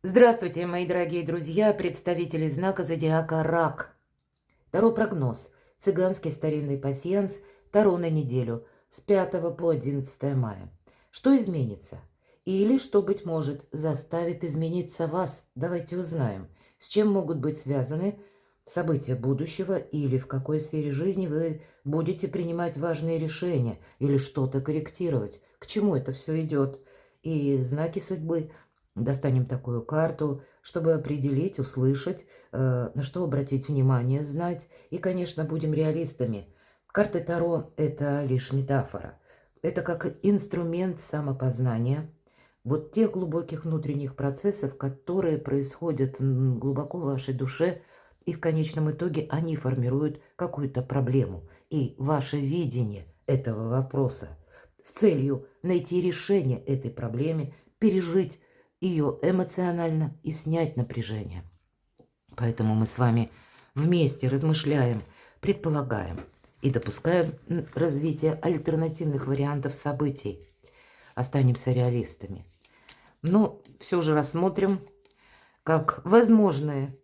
Здравствуйте, мои дорогие друзья, представители знака зодиака Рак. Таро прогноз. Цыганский старинный пасьянс. Таро на неделю с 5 по 11 мая. Что изменится? Или, что, быть может, заставит измениться вас? Давайте узнаем, с чем могут быть связаны события будущего или в какой сфере жизни вы будете принимать важные решения или что-то корректировать. К чему это все идет? И знаки судьбы. Достанем такую карту, чтобы определить, услышать, на что обратить внимание, знать. И, конечно, будем реалистами. Карты Таро– это лишь метафора. Это как инструмент самопознания вот тех глубоких внутренних процессов, которые происходят глубоко в вашей душе, и в конечном итоге они формируют какую-то проблему и ваше видение этого вопроса с целью найти решение этой проблеме, пережить ее эмоционально и снять напряжение. Поэтому мы с вами вместе размышляем, предполагаем и допускаем развитие альтернативных вариантов событий. Останемся реалистами. Но все же рассмотрим как возможные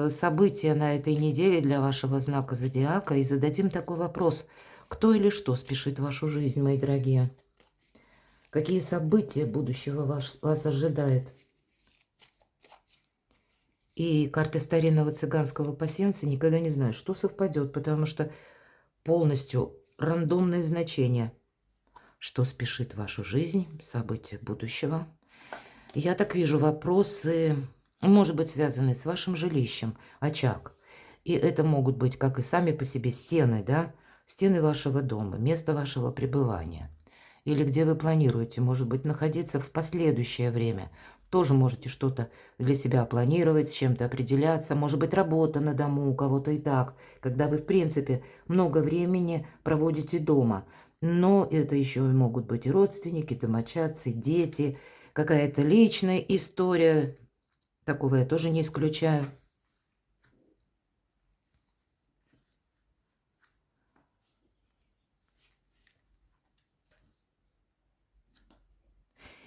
события на этой неделе для вашего знака зодиака и зададим такой вопрос: кто или что спешит в вашу жизнь, мои дорогие? Какие события будущего вас ожидает? И карты старинного цыганского пасьянса никогда не знают, что совпадет, потому что полностью рандомные значения. Что спешит в вашу жизнь, события будущего. Я так вижу, вопросы, может быть, связаны с вашим жилищем, очаг. И это могут быть как и сами по себе стены, да, стены вашего дома, место вашего пребывания. Или где вы планируете, может быть, находиться в последующее время. Тоже можете что-то для себя планировать, с чем-то определяться. Может быть, работа на дому у кого-то и так, когда вы, в принципе, много времени проводите дома. Но это еще могут быть и родственники, домочадцы, дети, какая-то личная история. Такого я тоже не исключаю.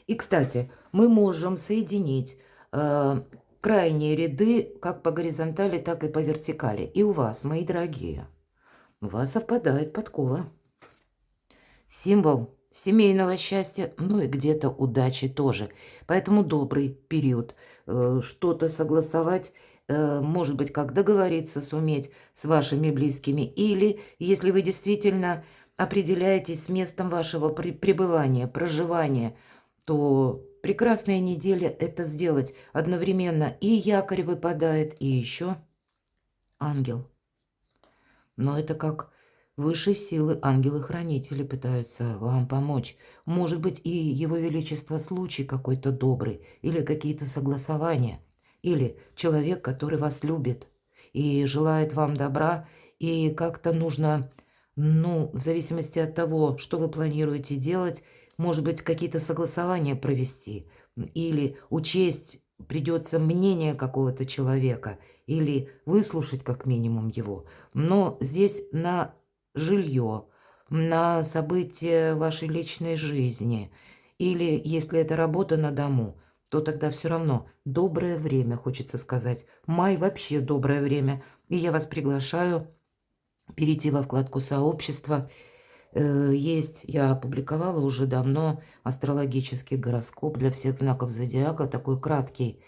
И, кстати, мы можем соединить крайние ряды как по горизонтали, так и по вертикали. И у вас, мои дорогие, у вас совпадает подкова. Символ семейного счастья, ну и где-то удачи тоже. Поэтому добрый период. Что-то согласовать, может быть, как договориться суметь с вашими близкими. Или, если вы действительно определяетесь с местом вашего пребывания, проживания, то прекрасная неделя это сделать. Одновременно и якорь выпадает, и еще ангел. Но это как высшие силы, ангелы-хранители пытаются вам помочь. Может быть, и Его Величество случай какой-то добрый, или какие-то согласования, или человек, который вас любит и желает вам добра, и как-то нужно, ну, в зависимости от того, что вы планируете делать, может быть, какие-то согласования провести, или учесть придется мнение какого-то человека, или выслушать как минимум его. Но здесь на жилье, на события вашей личной жизни, или если это работа на дому, то тогда все равно доброе время, хочется сказать. Май вообще доброе время. И я вас приглашаю перейти во вкладку «Сообщество». Есть, я опубликовала уже давно астрологический гороскоп для всех знаков зодиака, такой краткий.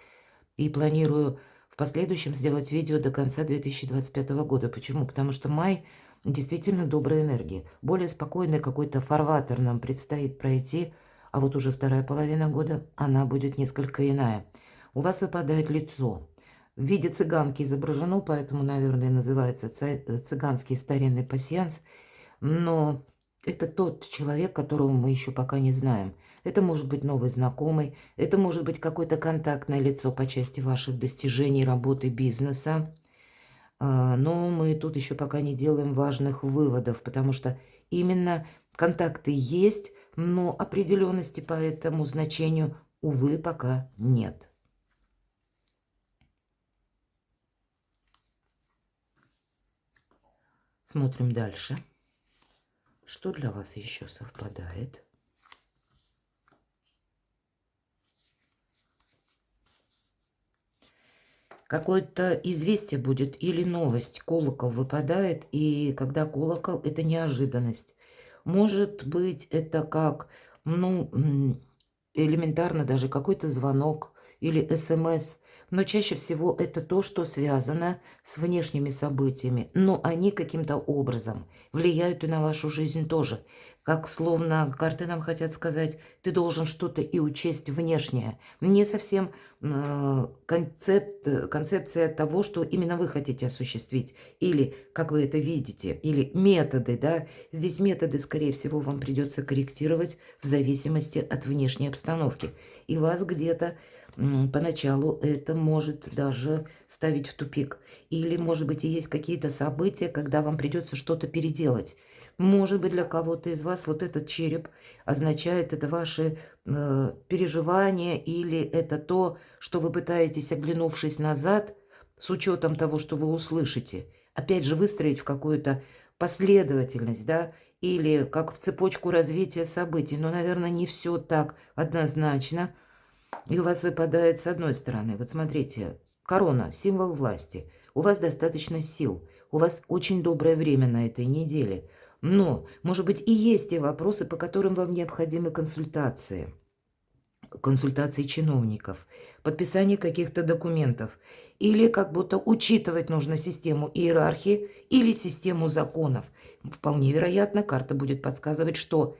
И планирую в последующем сделать видео до конца 2025 года. Почему? Потому что май действительно добрая энергия. Более спокойный какой-то фарватер нам предстоит пройти, а вот уже вторая половина года, она будет несколько иная. У вас выпадает лицо. В виде цыганки изображено, поэтому, наверное, называется цыганский старинный пасьянс. Но это тот человек, которого мы еще пока не знаем. Это может быть новый знакомый, это может быть какое-то контактное лицо по части ваших достижений, работы, бизнеса. Но мы тут еще пока не делаем важных выводов, потому что именно контакты есть, но определенности по этому значению, увы, пока нет. Смотрим дальше. Что для вас еще совпадает? Какое-то известие будет или новость. Колокол выпадает, и когда колокол, это неожиданность. Может быть, это как, ну, элементарно даже какой-то звонок или СМС. Но чаще всего это то, что связано с внешними событиями. Но они каким-то образом влияют и на вашу жизнь тоже. Как словно карты нам хотят сказать, ты должен что-то и учесть внешнее. Не совсем концепция того, что именно вы хотите осуществить, или как вы это видите, или методы, да. Здесь методы, скорее всего, вам придется корректировать в зависимости от внешней обстановки. И вас где-то поначалу это может даже ставить в тупик. Или, может быть, и есть какие-то события, когда вам придется что-то переделать. Может быть, для кого-то из вас вот этот череп означает это ваши переживания, или это то, что вы пытаетесь, оглянувшись назад, с учетом того, что вы услышите, опять же выстроить в какую-то последовательность, да, или как в цепочку развития событий. Но, наверное, не все так однозначно. И у вас выпадает с одной стороны, вот смотрите, корона, символ власти. У вас достаточно сил, у вас очень доброе время на этой неделе. Но, может быть, и есть те вопросы, по которым вам необходимы консультации. Консультации чиновников, подписание каких-то документов. Или как будто учитывать нужно систему иерархии или систему законов. Вполне вероятно, карта будет подсказывать, что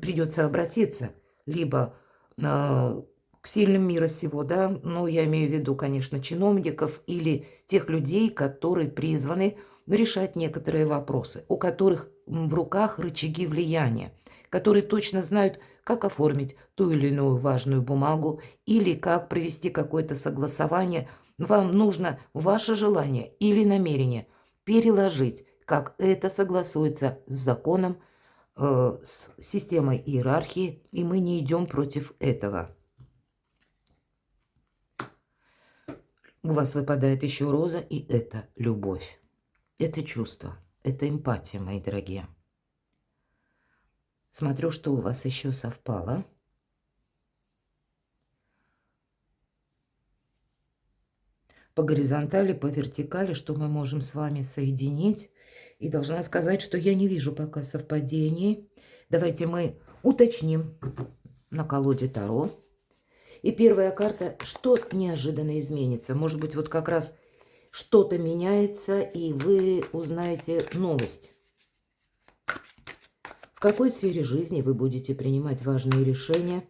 придется обратиться либо к сильным мира сего, да, ну, я имею в виду, конечно, чиновников или тех людей, которые призваны решать некоторые вопросы, у которых в руках рычаги влияния, которые точно знают, как оформить ту или иную важную бумагу или как провести какое-то согласование. Вам нужно ваше желание или намерение переложить, как это согласуется с законом, с системой иерархии, и мы не идем против этого. У вас выпадает еще роза, и это любовь. Это чувство, это эмпатия, мои дорогие. Смотрю, что у вас еще совпало. По горизонтали, по вертикали, что мы можем с вами соединить. И должна сказать, что я не вижу пока совпадений. Давайте мы уточним на колоде Таро. И первая карта, что неожиданно изменится. Может быть, вот как раз что-то меняется, и вы узнаете новость. В какой сфере жизни вы будете принимать важные решения?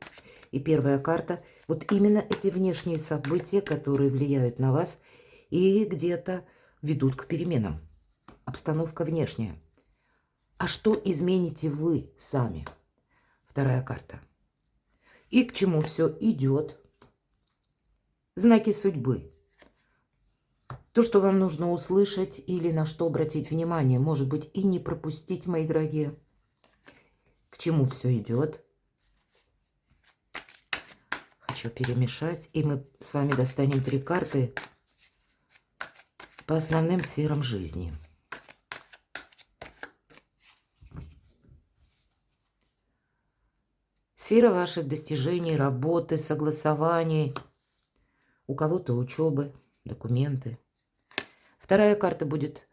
И первая карта, вот именно эти внешние события, которые влияют на вас и где-то ведут к переменам. Обстановка внешняя. А что измените вы сами? Вторая карта. И к чему все идет? Знаки судьбы. То, что вам нужно услышать или на что обратить внимание, может быть, и не пропустить, мои дорогие. К чему все идет? Хочу перемешать, и мы с вами достанем 3 карты по основным сферам жизни. Сфера ваших достижений, работы, согласований, у кого-то учебы, документы. Вторая карта будет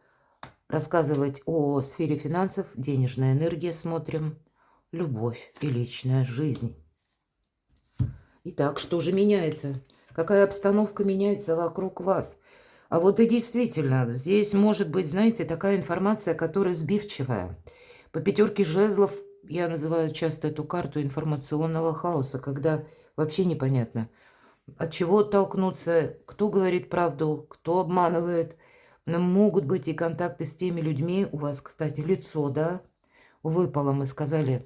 рассказывать о сфере финансов, денежная энергия, смотрим, любовь и личная жизнь. Итак, что же меняется? Какая обстановка меняется вокруг вас? А вот и действительно, здесь может быть, знаете, такая информация, которая сбивчивая. По 5 жезлов я называю часто эту карту информационного хаоса, когда вообще непонятно, от чего оттолкнуться, кто говорит правду, кто обманывает. Но могут быть и контакты с теми людьми. У вас, кстати, лицо, да, выпало, мы сказали,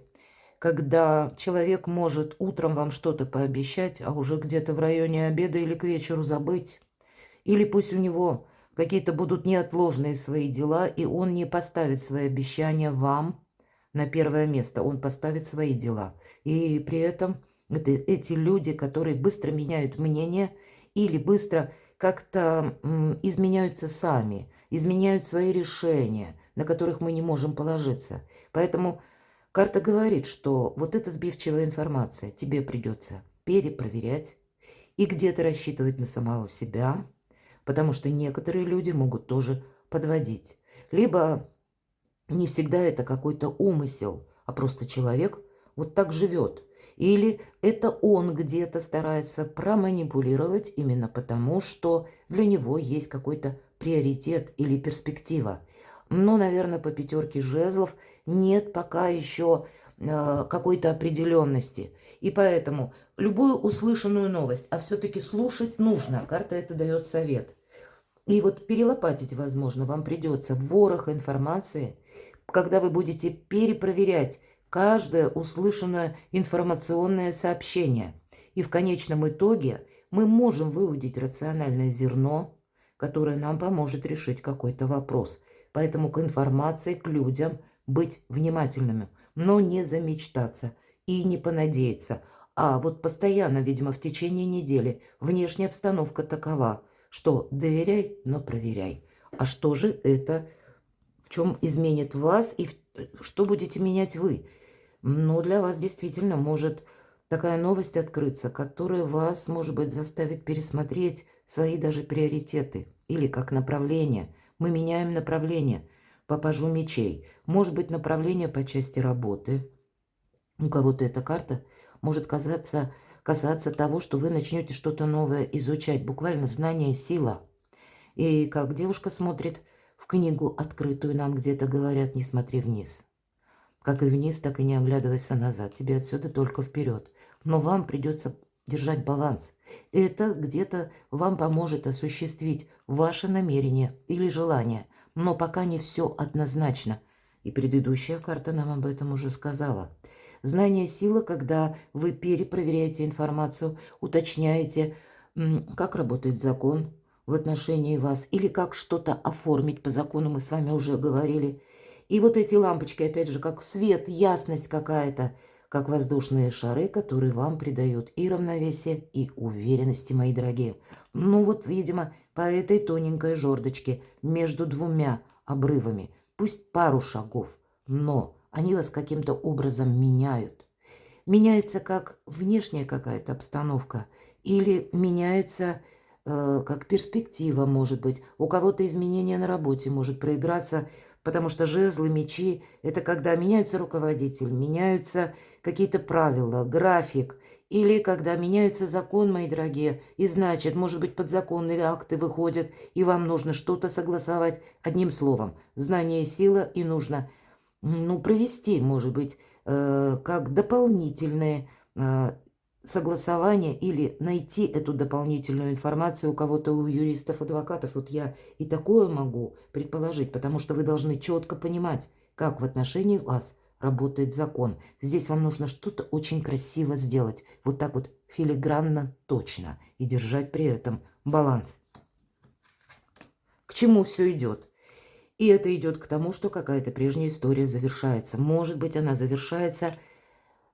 когда человек может утром вам что-то пообещать, а уже где-то в районе обеда или к вечеру забыть. Или пусть у него какие-то будут неотложные свои дела, и он не поставит свои обещания вам на первое место. Он поставит свои дела. И при этом эти люди, которые быстро меняют мнение или быстро как-то изменяются сами, изменяют свои решения, на которых мы не можем положиться. Поэтому карта говорит, что вот эта сбивчивая информация тебе придется перепроверять и где-то рассчитывать на самого себя, потому что некоторые люди могут тоже подводить. Либо не всегда это какой-то умысел, а просто человек вот так живет. Или это он где-то старается проманипулировать именно потому, что для него есть какой-то приоритет или перспектива. Но, наверное, по пятерке жезлов нет пока еще какой-то определенности. И поэтому любую услышанную новость, а все-таки слушать нужно, карта это дает совет. И вот перелопатить, возможно, вам придется ворох информации, когда вы будете перепроверять каждое услышанное информационное сообщение. И в конечном итоге мы можем выудить рациональное зерно, которое нам поможет решить какой-то вопрос. Поэтому к информации, к людям быть внимательными, но не замечтаться и не понадеяться. А вот постоянно, видимо, в течение недели внешняя обстановка такова, что доверяй, но проверяй. А что же это, в чем изменит вас и что будете менять вы? Ну, для вас действительно может такая новость открыться, которая вас, может быть, заставит пересмотреть свои даже приоритеты или как направление. Мы меняем направление по пажу мечей. Может быть, направление по части работы. У кого-то эта карта может касаться того, что вы начнете что-то новое изучать. Буквально знание – сила. И как девушка смотрит в книгу открытую, нам где-то говорят, не смотри вниз. Как и вниз, так и не оглядывайся назад. Тебе отсюда только вперед. Но вам придется держать баланс. Это где-то вам поможет осуществить ваше намерение или желание. Но пока не все однозначно. И предыдущая карта нам об этом уже сказала. Знание – сила, когда вы перепроверяете информацию, уточняете, как работает закон в отношении вас, или как что-то оформить по закону, мы с вами уже говорили. И вот эти лампочки, опять же, как свет, ясность какая-то, как воздушные шары, которые вам придают и равновесие, и уверенности, мои дорогие. Ну вот, видимо, по этой тоненькой жердочке между двумя обрывами, пусть пару шагов, но они вас каким-то образом меняют. Меняется как внешняя какая-то обстановка или меняется как перспектива, может быть. У кого-то изменения на работе может проиграться, потому что жезлы, мечи – это когда меняется руководитель, меняются какие-то правила, график, или когда меняется закон, мои дорогие, и значит, может быть, подзаконные акты выходят, и вам нужно что-то согласовать одним словом. Знание – сила, и нужно, ну, провести, может быть, как дополнительные согласование или найти эту дополнительную информацию у кого-то, у юристов, адвокатов. Вот я и такое могу предположить, потому что вы должны четко понимать, как в отношении вас работает закон. Здесь вам нужно что-то очень красиво сделать, вот так вот филигранно, точно, и держать при этом баланс. К чему все идет? И это идет к тому, что какая-то прежняя история завершается. Может быть, она завершается,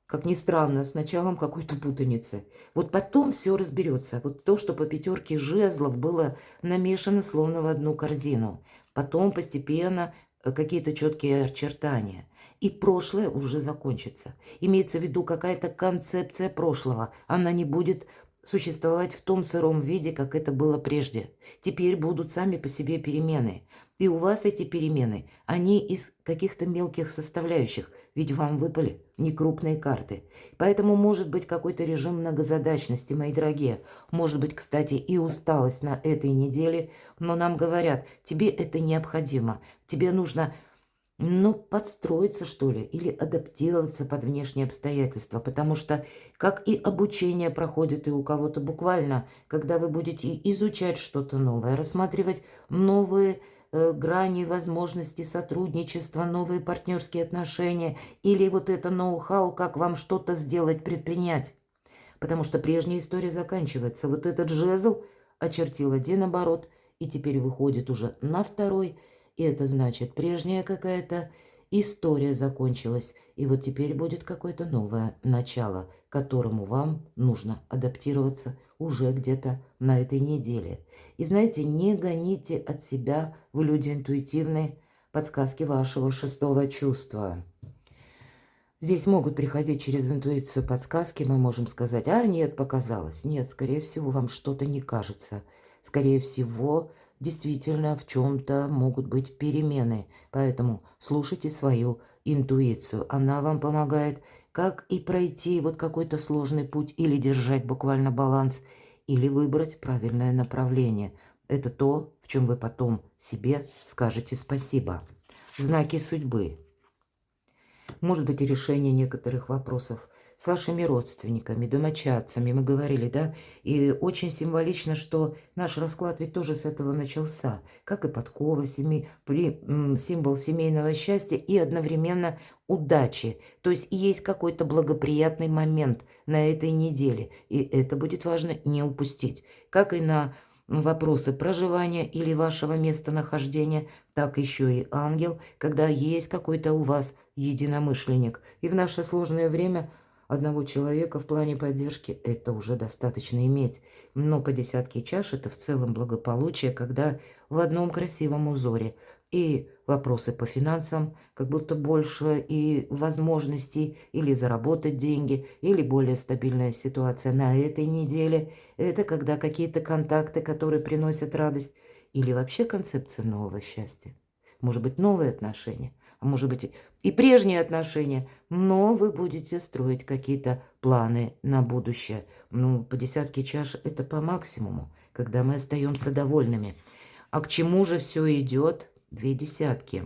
как ни странно, с началом какой-то путаницы. Вот потом все разберется. Вот то, что по пятерке жезлов было намешано словно в одну корзину. Потом постепенно какие-то четкие очертания. И прошлое уже закончится. Имеется в виду какая-то концепция прошлого. Она не будет существовать в том сыром виде, как это было прежде. Теперь будут сами по себе перемены. И у вас эти перемены, они из каких-то мелких составляющих, ведь вам выпали некрупные карты. Поэтому может быть какой-то режим многозадачности, мои дорогие. Может быть, кстати, и усталость на этой неделе, но нам говорят, тебе это необходимо. Тебе нужно, ну, подстроиться, что ли, или адаптироваться под внешние обстоятельства, потому что, как и обучение проходит и у кого-то буквально, когда вы будете изучать что-то новое, рассматривать новые грани возможности сотрудничества, новые партнерские отношения или вот это ноу-хау, как вам что-то сделать, предпринять. Потому что прежняя история заканчивается. Вот этот жезл очертил один оборот и теперь выходит уже на второй. И это значит, прежняя какая-то история закончилась. И вот теперь будет какое-то новое начало, к которому вам нужно адаптироваться уже где-то на этой неделе. И знаете, не гоните от себя, вы люди интуитивные, подсказки вашего шестого чувства. Здесь могут приходить через интуицию подсказки, мы можем сказать, а нет, показалось. Нет, скорее всего, вам что-то не кажется. скорее всего, действительно в чем-то могут быть перемены. Поэтому слушайте свою интуицию. Она вам помогает как и пройти вот какой-то сложный путь, или держать буквально баланс, или выбрать правильное направление. Это то, в чем вы потом себе скажете спасибо. Знаки судьбы. Может быть, и решение некоторых вопросов с вашими родственниками, домочадцами, мы говорили, да? И очень символично, что наш расклад ведь тоже с этого начался. Как и подкова, символ семейного счастья и одновременно удачи. То есть есть какой-то благоприятный момент на этой неделе. И это будет важно не упустить. Как и на вопросы проживания или вашего местонахождения, так еще и ангел, когда есть какой-то у вас единомышленник. И в наше сложное время одного человека в плане поддержки это уже достаточно иметь. Но по десятке чаш это в целом благополучие, когда в одном красивом узоре и вопросы по финансам, как будто больше и возможностей или заработать деньги, или более стабильная ситуация на этой неделе. Это когда какие-то контакты, которые приносят радость, или вообще концепция нового счастья. Может быть, новые отношения, а может быть и прежние отношения, но вы будете строить какие-то планы на будущее. Ну, по десятке чаш это по максимуму, когда мы остаемся довольными. А к чему же все идет? Две десятки.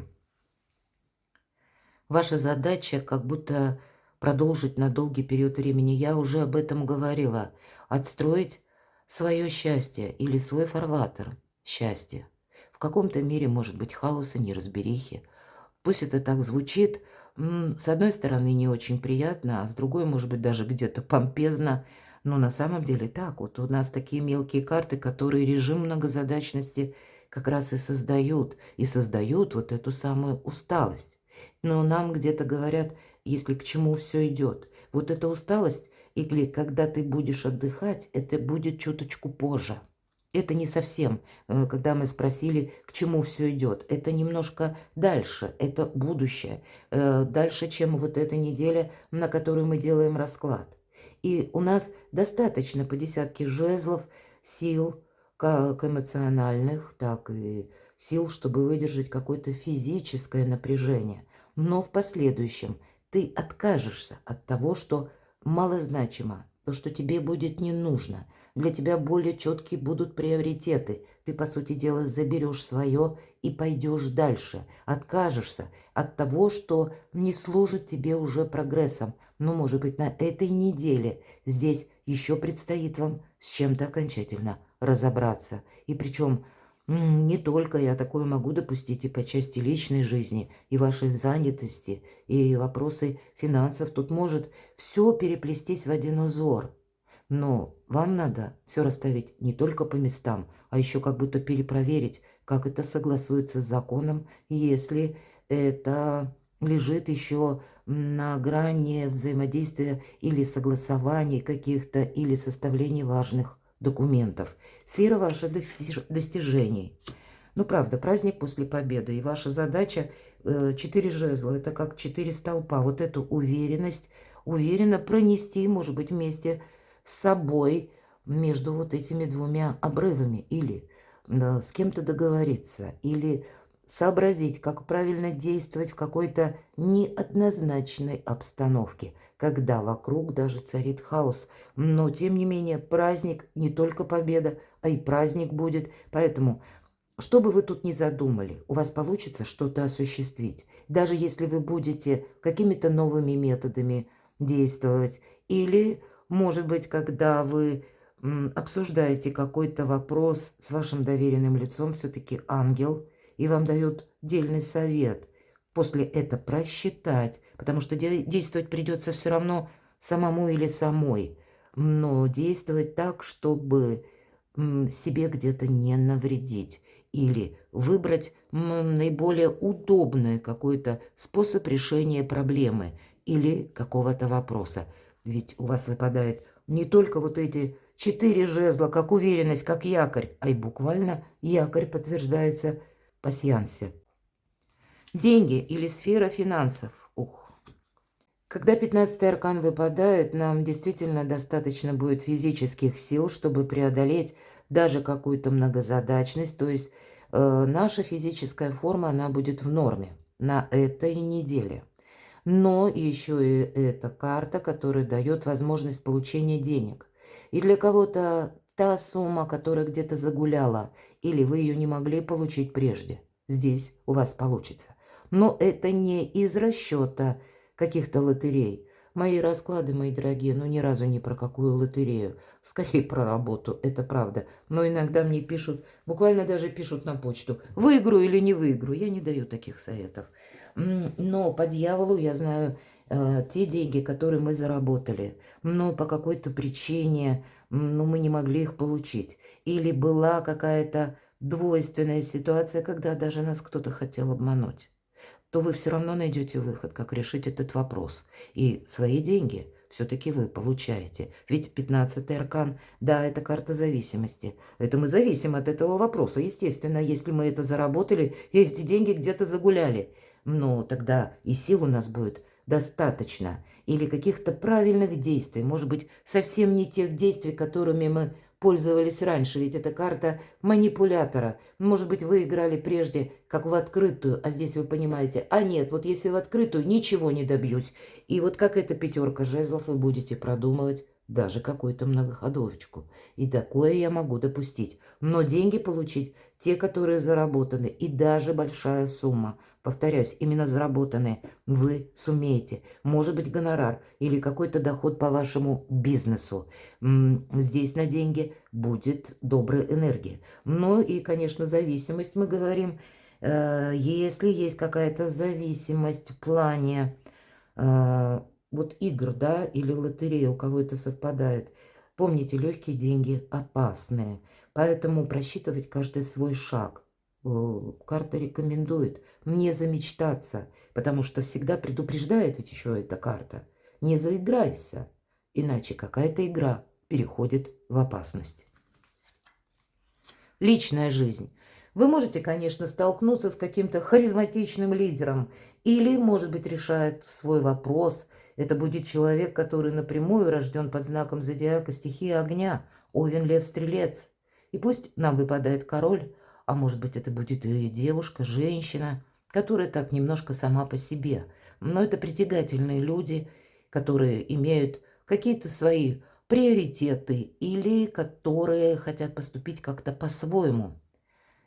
Ваша задача как будто продолжить на долгий период времени. Я уже об этом говорила. Отстроить свое счастье или свой фарватер счастья. В каком-то мире может быть хаоса, неразберихи. Пусть это так звучит, с одной стороны не очень приятно, а с другой, может быть, даже где-то помпезно. Но на самом деле так. Вот у нас такие мелкие карты, которые режим многозадачности как раз и создают вот эту самую усталость. Но нам где-то говорят, если к чему все идет. Вот эта усталость, или когда ты будешь отдыхать, это будет чуточку позже. Это не совсем, когда мы спросили, к чему все идет. Это немножко дальше, это будущее. Дальше, чем вот эта неделя, на которую мы делаем расклад. И у нас достаточно по десятке жезлов, сил, как эмоциональных, так и сил, чтобы выдержать какое-то физическое напряжение. Но в последующем ты откажешься от того, что малозначимо, то, что тебе будет не нужно. Для тебя более четкие будут приоритеты. Ты, по сути дела, заберешь свое и пойдешь дальше. Откажешься от того, что не служит тебе уже прогрессом. Но, может быть, на этой неделе здесь еще предстоит вам с чем-то окончательно разобраться. И причем не только я такое могу допустить и по части личной жизни, и вашей занятости, и вопросы финансов. Тут может все переплестись в один узор. Но вам надо все расставить не только по местам, а еще как будто перепроверить, как это согласуется с законом, если это лежит еще на грани взаимодействия или согласований каких-то, или составления важных документов. Сфера ваших достижений. Ну, правда, праздник после победы, и ваша задача 4 жезла, это как 4 столпа. Вот эту уверенность, уверенно пронести, может быть, вместе с собой между вот этими двумя обрывами, или с кем-то договориться, или сообразить, как правильно действовать в какой-то неоднозначной обстановке, когда вокруг даже царит хаос. Но, тем не менее, праздник не только победа, а и праздник будет. Поэтому, что бы вы тут ни задумали, у вас получится что-то осуществить. Даже если вы будете какими-то новыми методами действовать, или, может быть, когда вы обсуждаете какой-то вопрос с вашим доверенным лицом, все-таки ангел, и вам дает дельный совет после этого просчитать, потому что действовать придется все равно самому или самой, но действовать так, чтобы себе где-то не навредить, или выбрать наиболее удобный какой-то способ решения проблемы или какого-то вопроса. Ведь у вас выпадает не только вот эти 4 жезла, как уверенность, как якорь, а и буквально якорь подтверждается пасьянсе. Деньги или сфера финансов. Ух. Когда 15-й аркан выпадает, нам действительно достаточно будет физических сил, чтобы преодолеть даже какую-то многозадачность. То есть наша физическая форма, она будет в норме на этой неделе. Но еще и эта карта, которая дает возможность получения денег. И для кого-то та сумма, которая где-то загуляла, или вы ее не могли получить прежде, здесь у вас получится. Но это не из расчета каких-то лотерей. Мои расклады, мои дорогие, ну ни разу не про какую лотерею. Скорее про работу, это правда. Но иногда мне пишут, буквально даже пишут на почту, выиграю или не выиграю. Я не даю таких советов. Но по дьяволу я знаю те деньги, которые мы заработали, но по какой-то причине ну, мы не могли их получить. Или была какая-то двойственная ситуация, когда даже нас кто-то хотел обмануть, то вы все равно найдете выход, как решить этот вопрос. И свои деньги все-таки вы получаете. Ведь 15-й аркан, да, это карта зависимости. Это мы зависим от этого вопроса. Естественно, если мы это заработали, и эти деньги где-то загуляли, но тогда и сил у нас будет достаточно. Или каких-то правильных действий. Может быть, совсем не тех действий, которыми мы пользовались раньше. Ведь это карта манипулятора. Может быть, вы играли прежде как в открытую, а здесь вы понимаете, а нет, вот если в открытую, ничего не добьюсь. И вот как эта пятерка жезлов вы будете продумывать даже какую-то многоходовочку. И такое я могу допустить. Но деньги получить, те, которые заработаны, и даже большая сумма, повторяюсь, именно заработанные, вы сумеете. Может быть, гонорар или какой-то доход по вашему бизнесу. Здесь на деньги будет добрая энергия. Ну и, конечно, зависимость, мы говорим, если есть какая-то зависимость в плане вот игр, да, или лотереи, у кого это совпадает. Помните, легкие деньги опасные, поэтому просчитывать каждый свой шаг. Карта рекомендует не замечтаться, потому что всегда предупреждает ведь еще эта карта. Не заиграйся, иначе какая-то игра переходит в опасность. Личная жизнь. Вы можете, конечно, столкнуться с каким-то харизматичным лидером или, может быть, решает свой вопрос. Это будет человек, который напрямую рожден под знаком зодиака стихии огня, Овен, Лев, Стрелец. И пусть нам выпадает король, а может быть, это будет и девушка, женщина, которая так немножко сама по себе. Но это притягательные люди, которые имеют какие-то свои приоритеты или которые хотят поступить как-то по-своему.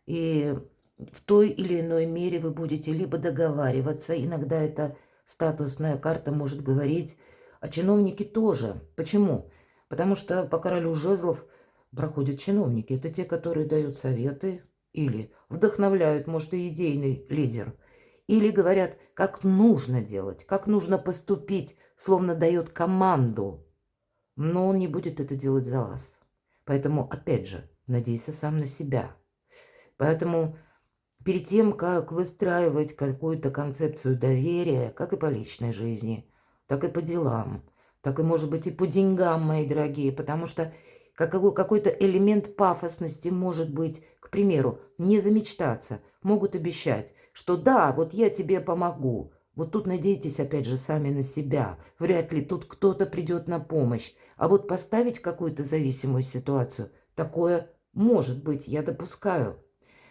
И в той или иной мере вы будете либо договариваться, иногда эта статусная карта может говорить, а чиновники тоже. Почему? Потому что по королю жезлов проходят чиновники. Это те, которые дают советы или вдохновляют, может, и идейный лидер. Или говорят, как нужно делать, как нужно поступить, словно дает команду. Но он не будет это делать за вас. Поэтому, опять же, надейся сам на себя. Поэтому перед тем, как выстраивать какую-то концепцию доверия, как и по личной жизни, так и по делам, так и, может быть, и по деньгам, мои дорогие, потому что какой-то элемент пафосности может быть, к примеру, не замечтаться, могут обещать, что да, вот я тебе помогу. Вот тут надейтесь, опять же, сами на себя. Вряд ли тут кто-то придет на помощь. А вот поставить какую-то зависимую ситуацию, такое может быть, я допускаю.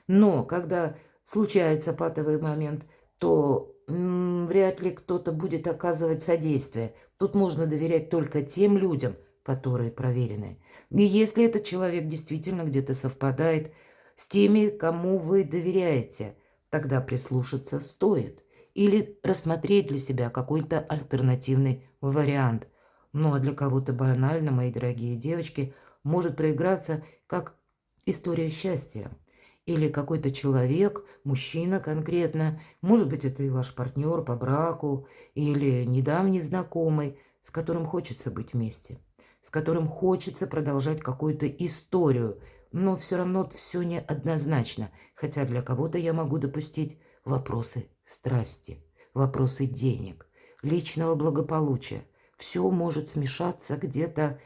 Но когда случается патовый момент, то вряд ли кто-то будет оказывать содействие. Тут можно доверять только тем людям, которые проверены. И если этот человек действительно где-то совпадает с теми, кому вы доверяете, тогда прислушаться стоит. Или рассмотреть для себя какой-то альтернативный вариант. Ну а для кого-то банально, мои дорогие девочки, может проиграться как история счастья. Или какой-то человек, мужчина конкретно, может быть, это и ваш партнер по браку, или недавний знакомый, с которым хочется быть вместе, с которым хочется продолжать какую-то историю, но все равно все неоднозначно, хотя для кого-то я могу допустить вопросы страсти, вопросы денег, личного благополучия. Все может смешаться где-то,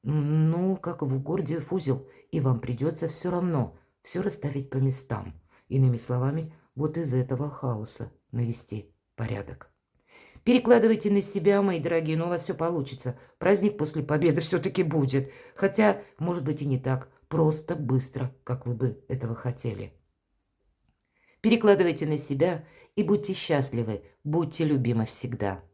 ну, как в городе узел, и вам придется все равно все расставить по местам. Иными словами, вот из этого хаоса навести порядок. Перекладывайте на себя, мои дорогие, но у вас все получится. Праздник после победы все-таки будет. Хотя, может быть, и не так просто, быстро, как вы бы этого хотели. Перекладывайте на себя и будьте счастливы, будьте любимы всегда.